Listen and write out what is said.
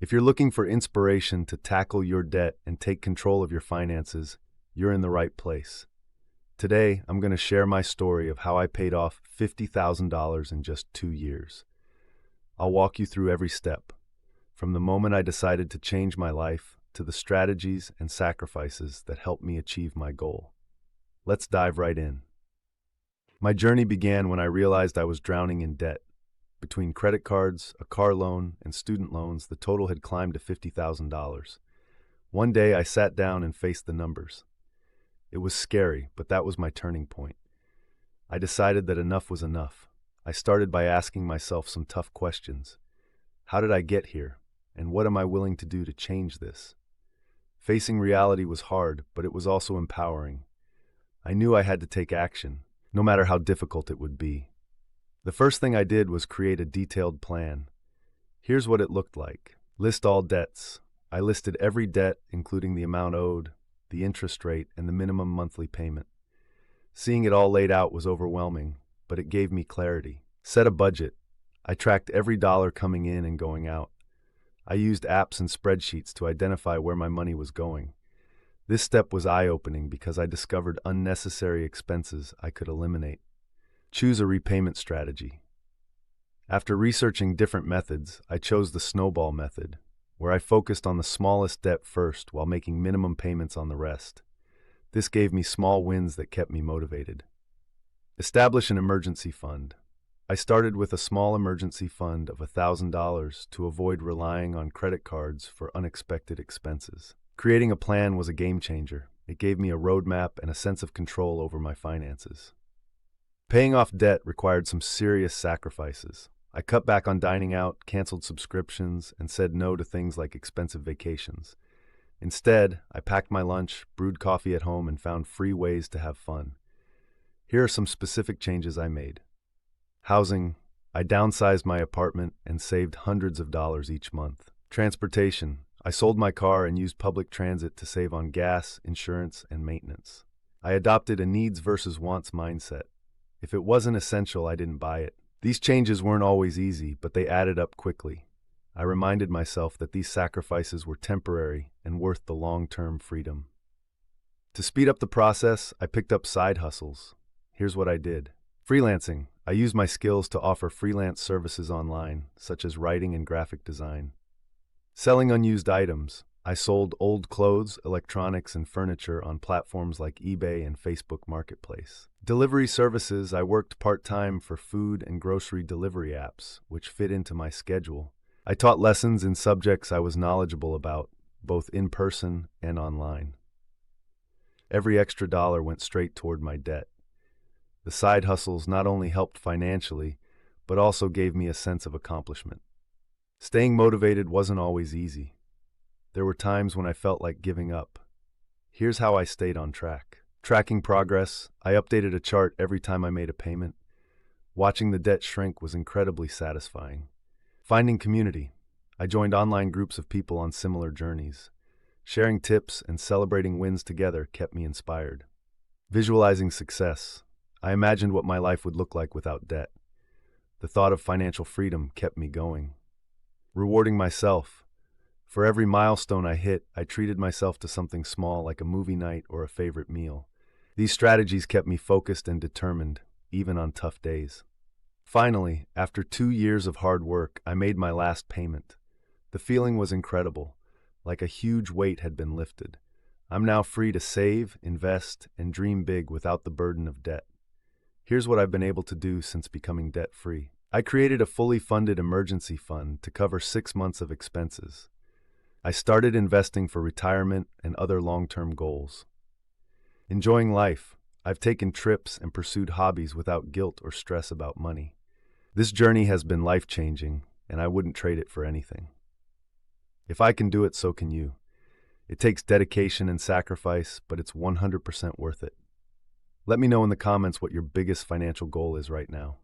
If you're looking for inspiration to tackle your debt and take control of your finances, you're in the right place. Today, I'm going to share my story of how I paid off $50,000 in just 2 years. I'll walk you through every step, from the moment I decided to change my life to the strategies and sacrifices that helped me achieve my goal. Let's dive right in. My journey began when I realized I was drowning in debt. Between credit cards, a car loan, and student loans, the total had climbed to $50,000. One day, I sat down and faced the numbers. It was scary, but that was my turning point. I decided that enough was enough. I started by asking myself some tough questions. How did I get here? And what am I willing to do to change this? Facing reality was hard, but it was also empowering. I knew I had to take action, no matter how difficult it would be. The first thing I did was create a detailed plan. Here's what it looked like. List all debts. I listed every debt, including the amount owed, the interest rate, and the minimum monthly payment. Seeing it all laid out was overwhelming, but it gave me clarity. Set a budget. I tracked every dollar coming in and going out. I used apps and spreadsheets to identify where my money was going. This step was eye-opening because I discovered unnecessary expenses I could eliminate. Choose a repayment strategy. After researching different methods, I chose the snowball method, where I focused on the smallest debt first while making minimum payments on the rest. This gave me small wins that kept me motivated. Establish an emergency fund. I started with a small emergency fund of $1,000 to avoid relying on credit cards for unexpected expenses. Creating a plan was a game changer. It gave me a roadmap and a sense of control over my finances. Paying off debt required some serious sacrifices. I cut back on dining out, canceled subscriptions, and said no to things like expensive vacations. Instead, I packed my lunch, brewed coffee at home, and found free ways to have fun. Here are some specific changes I made. Housing. I downsized my apartment and saved hundreds of dollars each month. Transportation. I sold my car and used public transit to save on gas, insurance, and maintenance. I adopted a needs versus wants mindset. If it wasn't essential, I didn't buy it. These changes weren't always easy, but they added up quickly. I reminded myself that these sacrifices were temporary and worth the long-term freedom. To speed up the process, I picked up side hustles. Here's what I did. Freelancing. I used my skills to offer freelance services online, such as writing and graphic design. Selling unused items. I sold old clothes, electronics, and furniture on platforms like eBay and Facebook Marketplace. Delivery services. I worked part-time for food and grocery delivery apps, which fit into my schedule. I taught lessons in subjects I was knowledgeable about, both in person and online. Every extra dollar went straight toward my debt. The side hustles not only helped financially, but also gave me a sense of accomplishment. Staying motivated wasn't always easy. There were times when I felt like giving up. Here's how I stayed on track. Tracking progress. I updated a chart every time I made a payment. Watching the debt shrink was incredibly satisfying. Finding community. I joined online groups of people on similar journeys. Sharing tips and celebrating wins together kept me inspired. Visualizing success. I imagined what my life would look like without debt. The thought of financial freedom kept me going. Rewarding myself. For every milestone I hit, I treated myself to something small like a movie night or a favorite meal. These strategies kept me focused and determined, even on tough days. Finally, after 2 years of hard work, I made my last payment. The feeling was incredible, like a huge weight had been lifted. I'm now free to save, invest, and dream big without the burden of debt. Here's what I've been able to do since becoming debt-free. I created a fully funded emergency fund to cover 6 months of expenses. I started investing for retirement and other long-term goals. Enjoying life. I've taken trips and pursued hobbies without guilt or stress about money. This journey has been life-changing, and I wouldn't trade it for anything. If I can do it, so can you. It takes dedication and sacrifice, but it's 100% worth it. Let me know in the comments what your biggest financial goal is right now.